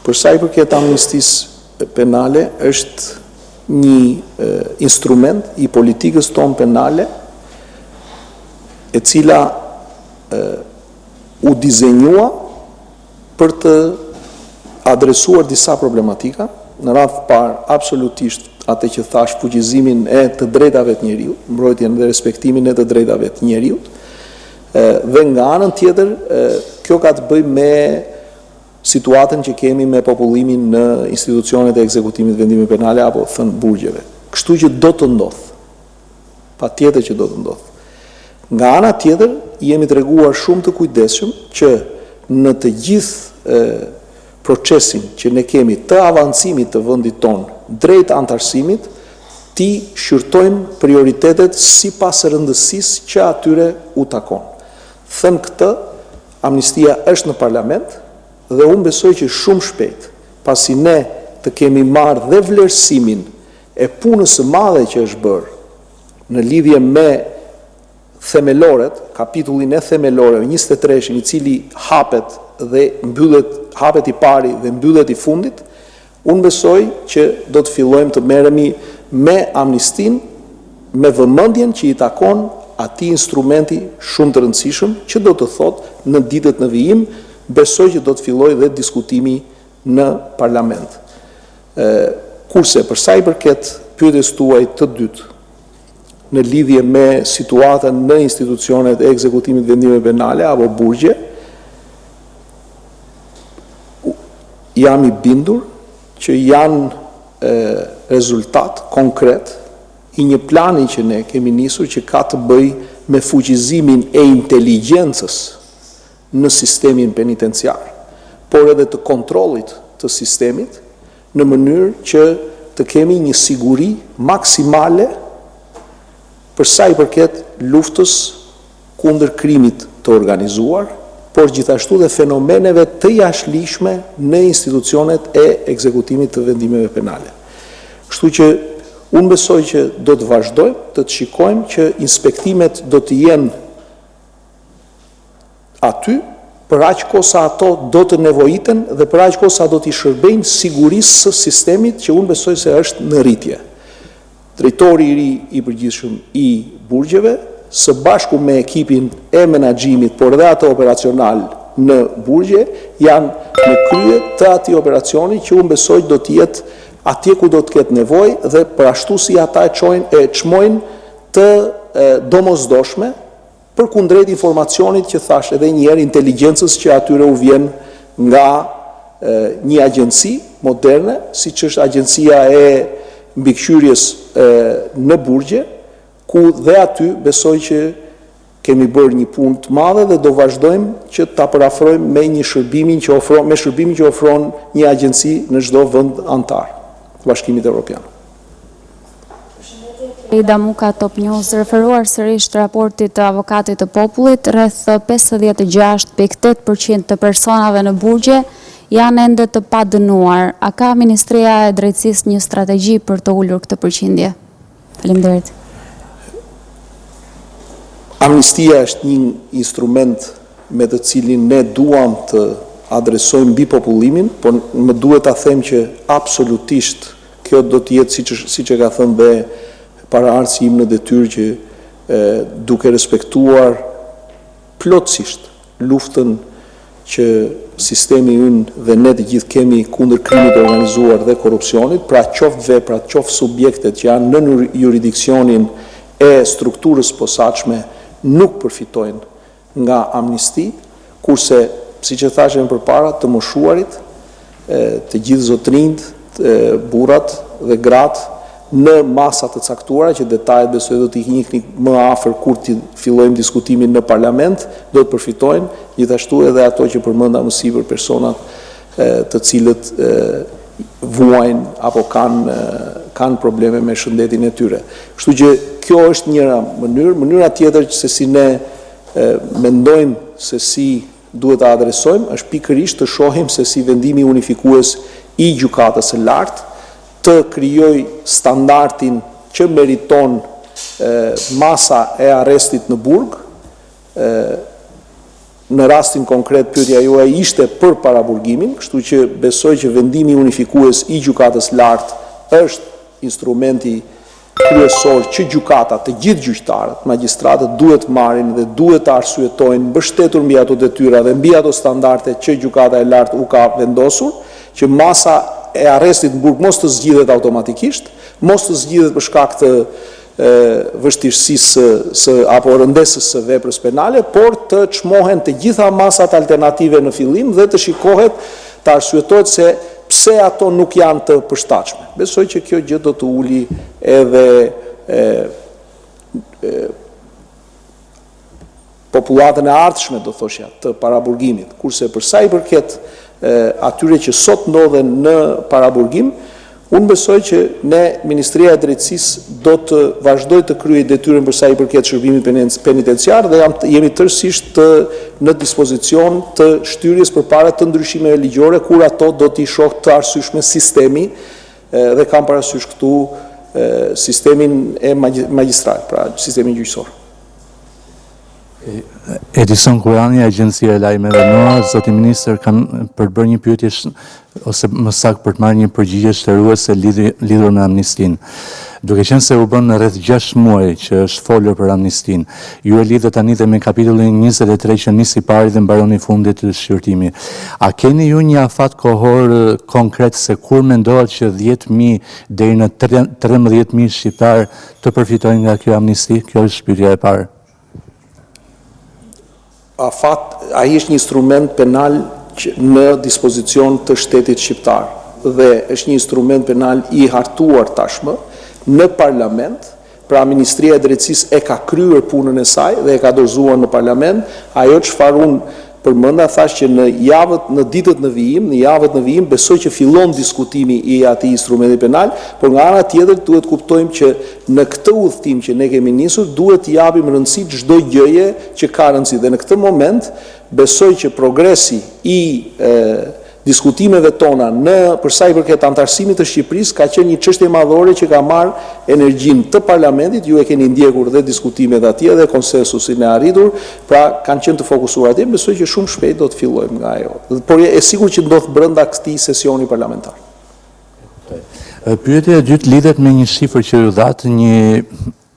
Për sa i përket amnistisë penale, është një instrument i politikës tonë penale e cila u dizenjua për të adresuar disa problematika, në radhë parë absolutisht atë që thash fuqizimin e të drejtave të njeriut, mbrojtjen dhe respektimin e të drejtave të njeriut, dhe nga anën tjetër, kjo ka të bëjë me situatën që kemi me popullimin në institucionet e ekzekutimit vendimit penale apo thënë burgjeve. Kështu që do të ndodhë, pa tjetër që do të ndodhë. Nga ana tjetër, jemi treguar shumë të kujdesshëm që në të gjithë procesin që ne kemi të avancimit të vendit tonë drejt antarësimit, ti shqyrtojmë prioritetet sipas rëndësisë që atyre u takon. Thënë këtë, amnistia është në parlament dhe unë besoj që shumë shpejt, pasi ne të kemi marrë dhe vlerësimin e punës së madhe që është bërë në lidhje me themeloret, kapitullin e themeloreve 23, i cili hapet dhe hapet i pari dhe mbyllet i fundit, unë besoj që do të fillojmë të merremi me amnistin, me vëmendjen që i takon atij instrumenti shumë të rëndësishëm, që do të thotë në ditët në vijim, besoj që do të fillojë dhe diskutimi në parlament. Kurse për sa i përket pyetjes tuaj të dytë, në lidhje me situatën në institucionet e ekzekutimit vendime penale apo burgje, jam i bindur që janë rezultat konkret i një plani që ne kemi nisur që ka të bëj me fuqizimin e inteligjencës në sistemin penitenciar, por edhe të kontrollit të sistemit në mënyrë që të kemi një siguri maksimale për sa i përket luftës kundër krimit të organizuar, por gjithashtu dhe fenomeneve të jashtëligjshme në institucionet e ekzekutimit të vendimeve penale. Kështu që unë besoj që do të vazhdojmë të shikojmë që inspektimet do të jenë aty për aq kohë sa ato do të nevojiten dhe për aq kohë sa do t'i shërbejnë sigurisë së sistemit që unë besoj se është në rritje. Drejtori i ri i përgjithshëm i burgjeve, së bashku me ekipin e menaxhimit, por edhe atë operacional në burgje, janë në krye të atij operacioni që unë besoj do të jetë atje ku do të ketë nevojë dhe për ashtu si ata e çmojnë të domosdoshme përkundrejt informacionit që thash edhe një herë inteligjencës që atyre u vjen nga një agjenci moderne, siç është agjencia e mbikëqyrjes në burgje, ku dhe aty besoj që kemi bërë një punë të madhe dhe do vazhdojmë që ta parafrojmë me shërbimin që ofron një agjenci në çdo vend antar të Bashkimit Evropian. Ida Muka, Top News, referuar sërish të raportit të avokatit të popullit, rreth 56.8% të personave në burgje janë ende të padënuar. A ka Ministria e Drejtësisë një strategji për të ulur këtë përqindje? Faleminderit. Amnistia është një instrument me të cilin ne duam të adresojmë mbi popullimin, por më duhet ta them që absolutisht kjo do të jetë siç e ka thënë dhe paraardhësi im në detyrë që duke respektuar plotësisht luftën që sistemi ynë dhe ne të gjithë kemi kundër krimit të organizuar dhe korrupsionit, pra qoftë veprat, qoftë subjektet që janë në jurisdiksionin e strukturës posaçme nuk përfitojnë nga amnisti, kurse, siç e thashëm përpara, të moshuarit, të gjithë zotrinjt, burrat dhe gratë në masa të caktuara, që detajet besoj do t'i njihni më afër kur të fillojmë diskutimin në parlament, do të përfitojnë, gjithashtu edhe ato që përmenda më sipër personat të cilët vuajnë apo kanë probleme me shëndetin e tyre. Kështu që kjo është njëra mënyra tjetër që se si ne mendojmë se si duhet ta adresojmë, është pikërisht të shohim se si vendimi unifikues i gjykatës së lartë të krijoj standardin që meriton masa e arrestit në burg, në rastin konkret pyetja juaj ishte për paraburgimin, kështu që besoj që vendimi unifikues i gjykatës lartë është instrumenti kryesor që gjykata, të gjithë gjyqtarët, magjistratët duhet marrin dhe duhet të arsyetojnë mbështetur mbi ato detyra dhe mbi ato standarde që gjykata e lartë u ka vendosur, që masa e arrestit në burg mos të zgjidhet automatikisht, mos të zgjidhet për shkak të vështirësisë apo rëndesës së veprës penale, por të çmohen të gjitha masat alternative në fillim dhe të shikohet, të arsyetohet se pse ato nuk janë të përshtatshme. Besoj që kjo gjë do të uli edhe popullatën e ardhshme, do thoshja, të paraburgimit, kurse për sa i përket atyre që sot ndodhen në paraburgim, unë besoj që ne, Ministria e Drejtësisë, do të vazhdoj të kryej detyrën për sa i përket shërbimit penitenciar dhe jemi tërësisht në dispozicion të shtyrjes përpara të ndryshimeve ligjore, kur ato do t'i shoh të arsyeshme sistemi dhe kam parasysh këtu sistemin e magjistrat, pra sistemin gjyqësor. Edison Kurani, Agjencia e Lajmeve NOA, zoti ministër, kam për të bërë një pyetje ose më saktë për të marrë një përgjigje shtëruese lidhur me amnistin. Duke qenë se u bën rreth 6 muaj që është folur për amnistin, ju e lidhet tani dhe me kapitullin 23 që nisi pari dhe mbaron i fundit të shqyrtimi. A keni ju një afat kohor konkret se kur mendohet që 10.000 deri në 13.000 shqiptar të përfitojnë nga kjo amnisti? Kjo është pyetja e parë. Ai është një instrument penal në dispozicion të shtetit shqiptar dhe është një instrument penal i hartuar tashmë në parlament, pra Ministria e Drejtësisë e ka kryer punën e saj dhe e ka dorëzuar në parlament. Ajo çfarë unë përmenda, thash që në ditët në vijim, besoj që fillon diskutimi i atij instrumenti penal, por nga ana tjetër duhet kuptojmë që në këtë udhëtim që ne kemi nisur, duhet t'i japim rëndësi çdo gjëje që ka rëndësi. Dhe në këtë moment besoj që progresi i diskutimeve tona për sa i përket antarësimit të Shqipërisë ka qenë një çështje madhore që ka marrë energjinë të parlamentit, ju e keni ndjekur dhe diskutimet atje dhe konsensusin e arritur, pra kanë qenë të fokusuar atje, besoj që shumë shpejt do të fillojmë nga ajo. Por e sigurt që ndodh brenda këtij sesioni parlamentar. Pyetja e dytë lidhet me një shifër që ju dhat, një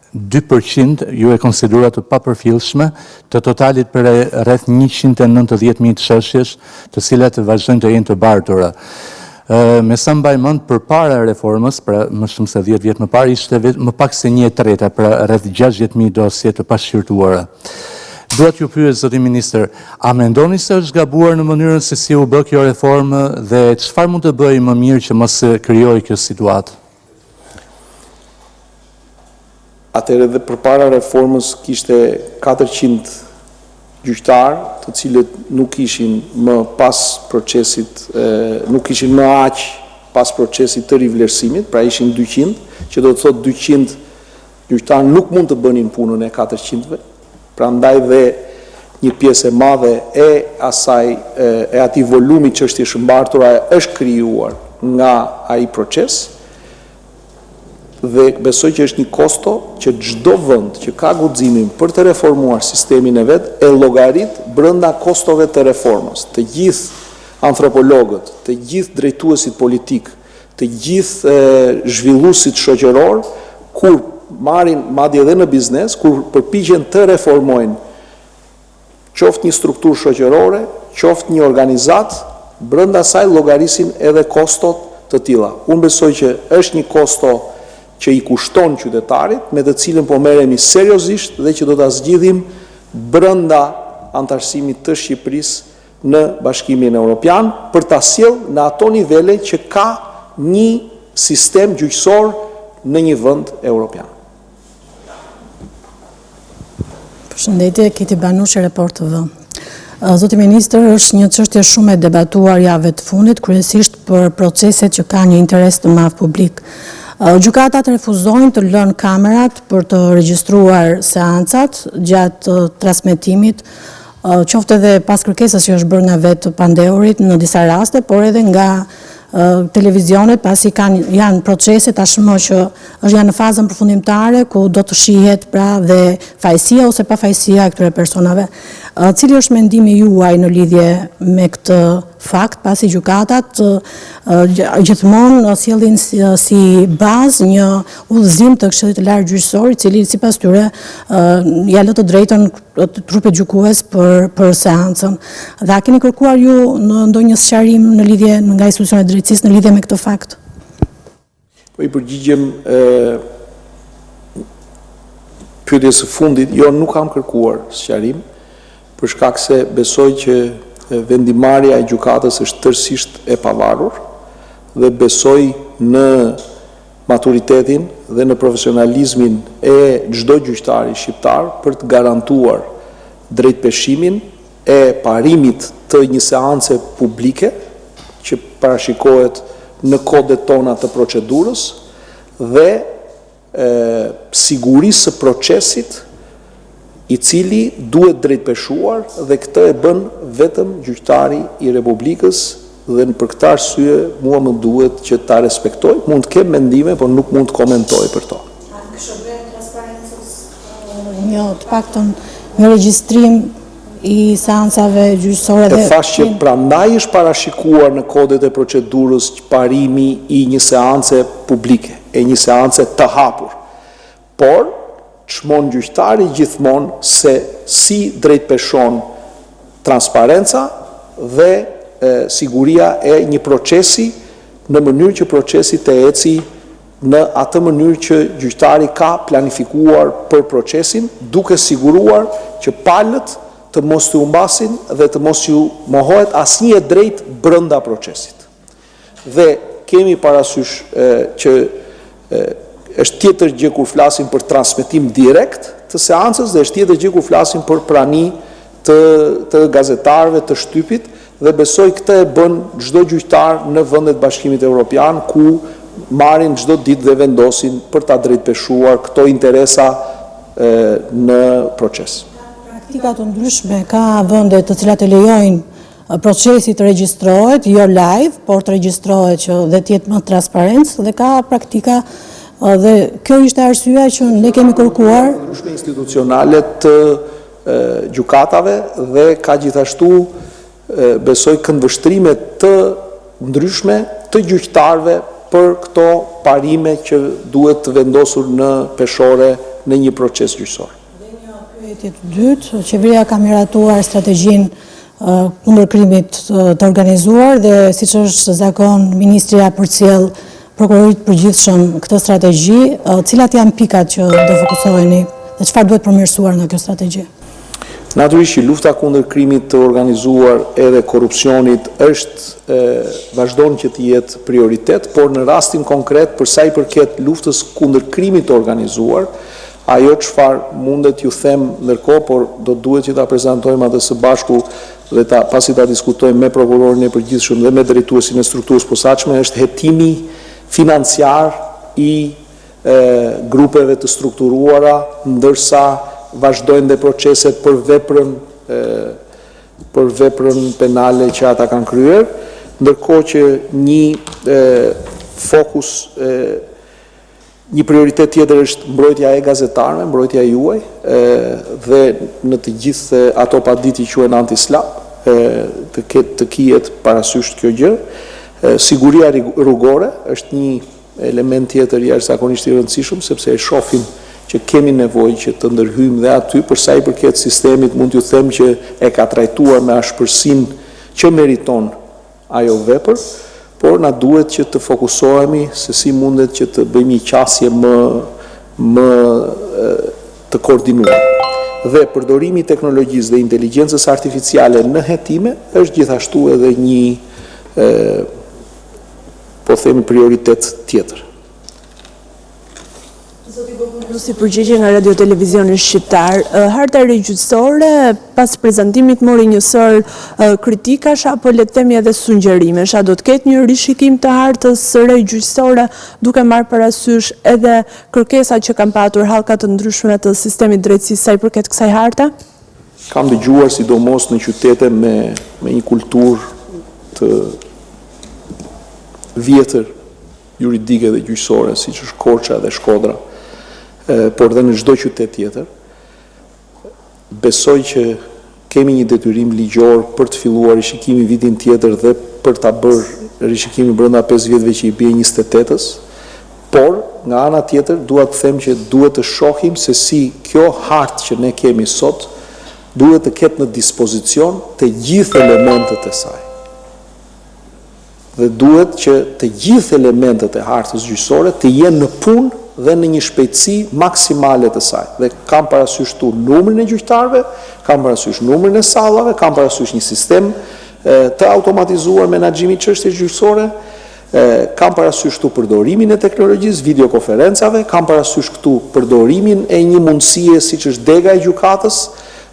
2% ju e konsideruar të papërfillshme të totalit për rreth 190.000 çështjesh, të cilat vazhdojnë të jenë të bartura. Me sa mbaj mend, përpara reformës, pra më shumë se 10 vjet më parë, ishte më pak se 1/3, pra rreth 60.000 dosje të pashqyrtuara. Dua t'ju pyes, zoti ministër, a mendoni se është gabuar në mënyrën se si u bë kjo reformë dhe çfarë mund të bëjë më mirë që mos krijojë kjo situatë? Atëherë dhe përpara reformës kishte 400 gjyqtarë, të cilët nuk ishin më pas procesit, nuk ishin më aq pas procesit të rivlerësimit, pra ishin 200, që do të thotë 200 gjyqtarë nuk mund të bënin punën e 400-ve, pra ndaj dhe një pjesë e madhe e atij volumi çështjesh mbartura është krijuar nga ai proces. Dhe besoj që është një kosto që çdo vend që ka guximin për të reformuar sistemin e vet e llogarit brenda kostove të reformës. Të gjithë antropologët, të gjithë drejtuesit politik, të gjithë zhvilluesit shoqëror, kur marrin madje edhe në biznes, kur përpiqen të reformojnë qoftë një strukturë shoqërore, qoftë një organizat, brenda saj llogarisin edhe kostot të tilla. Unë besoj që është një kosto që i kushton qytetarit, me të cilën po merremi seriozisht dhe që do ta zgjidhim brenda antarësimit të Shqipërisë në Bashkimin Evropian për ta sjellë në ato nivele që ka një sistem gjyqësor në një vend evropian. Përshëndetje, Keti Banushi, Report TV. Zoti ministër, është një çështje shumë e debatuar javë të fundit, kryesisht për proceset që kanë një interes të madh publik. Gjykatat refuzojnë të lënë kamerat për të regjistruar seancat gjatë transmetimit, qoftë edhe pas kërkesës që është bërë nga vetë pandeurit në disa raste, por edhe nga televizionet, pasi janë procese tashmë që janë në fazën përfundimtare ku do të shihet pra dhe fajësia ose pafajësia e këtyre personave. Cili është mendimi juaj në lidhje me këtë fakt, pasi gjykatat gjithmonë sjellin si bazë një udhëzim të Këshillit të Lartë Gjyqësor, i cili sipas tyre ja lë të drejtën trupit gjykues për seancën. Dhe a keni kërkuar ju në ndonjë sqarim në lidhje nga institucionet e drejtësisë në lidhje me këtë fakt? Po i përgjigjem pyetjes së fundit, jo, nuk kam kërkuar sqarim, për shkak se besoj që vendimarrja e gjykatës është tërësisht e pavarur dhe besoj në maturitetin dhe në profesionalizmin e çdo gjyqtari shqiptar për të garantuar drejtpeshimin e parimit të një seance publike që parashikohet në kodet tona të procedurës dhe sigurisë së procesit i cili duhet drejtpeshuar dhe këtë e bën vetëm gjyqtari i Republikës dhe për këtë arsye mua më duhet që ta respektoj. Mund të kem mendime, por nuk mund të komentoj për to. A shërben transparencës të paktën një regjistrim i seancave gjyqësore dhe... E thash që prandaj është parashikuar në kodet e procedurës parimi i një seance publike, e një seance të hapur. Por çmon gjyqtari gjithmonë se si drejtpeshon transparenca dhe siguria e një procesi në mënyrë që procesi të eci në atë mënyrë që gjyqtari ka planifikuar për procesin, duke siguruar që palët të mos të humbasin dhe të mos ju mohohet asnjë drejt brenda procesit. Dhe kemi parasysh që është tjetër gjë kur flasim për transmetim direkt të seancës dhe është tjetër gjë kur flasim për prani të gazetarëve të shtypit dhe besoj këtë e bën çdo gjyqtar në vendet e Bashkimit Evropian ku marrin çdo ditë dhe vendosin për ta drejtpeshuar këto interesa në proces. Praktika të ndryshme ka vende të cilat e lejojnë procesi të regjistrohet, jo live, por të regjistrohet që dhe të jetë më transparencë dhe ka praktika dhe kjo ishte arsyeja që ne kemi kërkuar ndryshme institucionale të gjykatave dhe ka gjithashtu besoj këndvështrime të ndryshme të gjyqtarëve për këto parime që duhet të vendosur në peshore në një proces gjyqësor. Dhe një pyetje të dytë, qeveria ka miratuar strategjinë kundër krimit të organizuar dhe siç është zakon ministria përcjell prokurorit përgjithshëm këtë strategji, cilat janë pikat që do fokusoheni dhe çfarë duhet përmirësuar nga kjo strategji? Natyrisht që lufta kundër krimit të organizuar edhe korrupsionit është vazhdon që të jetë prioritet, por në rastin konkret për sa i përket luftës kundër krimit të organizuar, ajo çfarë mundet ju them ndërkohë, por do duhet që ta prezantojmë atë së bashku dhe pasi ta diskutojmë me prokurorin e përgjithshëm dhe me drejtuesin e strukturës posaçme, është hetimi financiar i grupeve të strukturuara, ndërsa vazhdojnë dhe proceset për veprën penale që ata kanë kryer, ndërkohë që një fokus, një prioritet tjetër është mbrojtja e gazetarëve, mbrojtja juaj, dhe në të gjithë ato paditje që quhen anti-SLAPP, të kihet parasysh kjo gjë. Siguria rrugore është një element tjetër jashtëzakonisht i rëndësishëm, sepse e shohim që kemi nevojë që të ndërhyjmë dhe aty, për sa i përket sistemit, mund t'ju them që e ka trajtuar me ashpërsinë që meriton ajo vepër, por na duhet që të fokusohemi se si mundet që të bëjmë një qasje më të koordinuar. Dhe përdorimi i teknologjisë dhe inteligjencës artificiale në hetime është gjithashtu edhe një po themi prioritet tjetër. Si përgjigje nga Radio Televizioni Shqiptar, harta regjistore pas prezantimit mori një sër kritikash apo le të themi edhe sugjerimesh, a do të ketë një rishikim të hartës së regjistore duke marrë parasysh edhe kërkesat që kanë patur hallka të ndryshme të sistemit drejtësisë sa i përket kësaj harte? Kam dëgjuar sidomos në qytete me një kulturë vjetër juridike dhe gjyqësore, siç është Korça dhe Shkodra, por dhe në çdo qytet tjetër, besoj që kemi një detyrim ligjor për të filluar rishikimin vitin tjetër dhe për ta bërë rishikimin brenda 5 vjetëve që i bie 28-ës, por nga ana tjetër dua të them që duhet të shohim se si kjo hartë që ne kemi sot duhet të ketë në dispozicion të gjithë elementet e saj. Dhe duhet që të gjithë elementet e hartës gjyqësore të jenë në punë dhe në një shpejtësi maksimale të saj. Dhe kam parasysh tu numrin e gjyqtarëve, kam parasysh numrin e sallave, kam parasysh një sistem të automatizuar menaxhimit çështjes gjyqësore, kam parasysh këtu përdorimin e teknologjisë, videokonferencave, kam parasysh këtu përdorimin e një mundësie siç është dega e gjykatës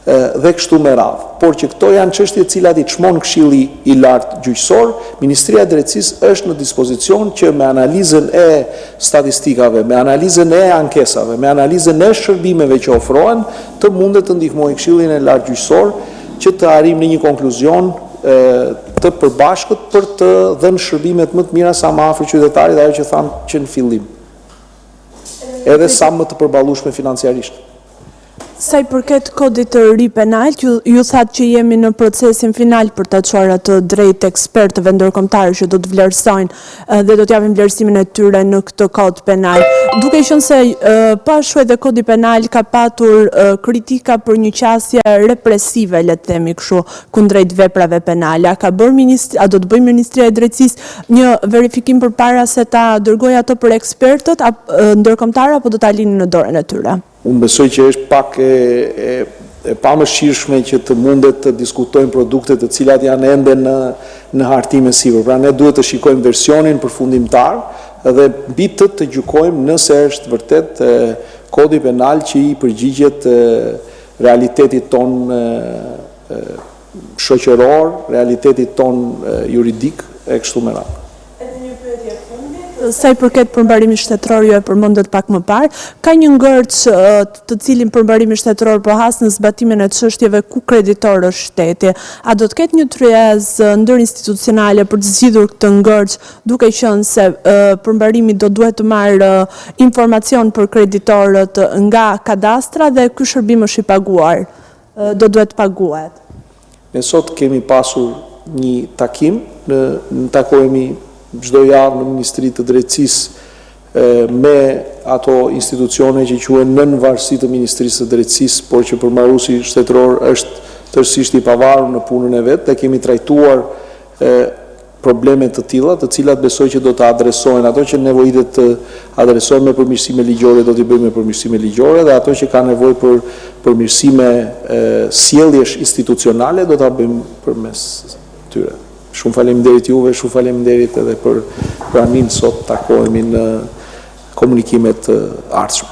dhe kështu me radhë. Por që këto janë çështje të cilat i çmon Këshilli i Lartë Gjyqësor, Ministria e Drejtësisë është në dispozicion që me analizën e statistikave, me analizën e ankesave, me analizën e shërbimeve që ofrohen, të mundet të ndihmojë Këshillin e Lartë Gjyqësor që të arrijmë në një konkluzion të përbashkët për të dhënë shërbimet më të mira sa më afër qytetarit, ajo që thamë që në fillim. Edhe sa më të përballueshme financiarisht. Sa i përket kodit të ri penal, ju thatë që jemi në procesin final për të çuar atë drejt ekspertëve ndërkombëtarë që do të vlerësojnë dhe do të japin vlerësimin e tyre në këtë kod penal. Duke qenë se pashu edhe kodi penal ka patur kritika për një qasje represive, le të themi kështu, kundrejt veprave penale. A do të bëjë Ministria e Drejtësisë një verifikim përpara se ta dërgojë ato për ekspertët ndërkombëtarë apo do ta lini në dorën e tyre? Unë besoj që është pak e pamëshirshme që të mundet të diskutojnë produkte të cilat janë ende në hartime sipër. Pra ne duhet të shikojmë versionin përfundimtar dhe mbi të gjykojmë nëse është vërtet kodi penal që i përgjigjet realitetit ton shoqëror, realitetit ton juridik e kështu me radhë. Sa i përket përmbarimit shtetëror, ju e përmendët pak më parë, ka një ngërç të cilin përmbarimi shtetëror po has në zbatimin e çështjeve ku kreditor është shteti. A do të ketë një tryezë ndërinstitucionale për të zgjidhur këtë ngërç, duke qenë se përmbarimi do duhet të marrë informacion për kreditorët nga kadastra dhe ky shërbim është i paguar, do duhet paguhet? Ne sot kemi pasur një takim, në takohemi çdo javë në Ministri të Drejtësisë me ato institucione që quhen nën varësi të Ministrisë të Drejtësisë, por që përmarruesi shtetëror është tërësisht i pavarur në punën e vet, dhe kemi trajtuar probleme të tilla, të cilat besoj që do të adresohen. Ato që nevojitet të adresohen me përmirësime ligjore do t'i bëjmë me përmirësime ligjore, dhe ato që ka nevojë për përmirësime sjelljesh institucionale do ta bëjmë përmes tyre. Shumë faleminderit juve, shumë faleminderit edhe për pranimin sot takohemi në komunikimet ardhshme.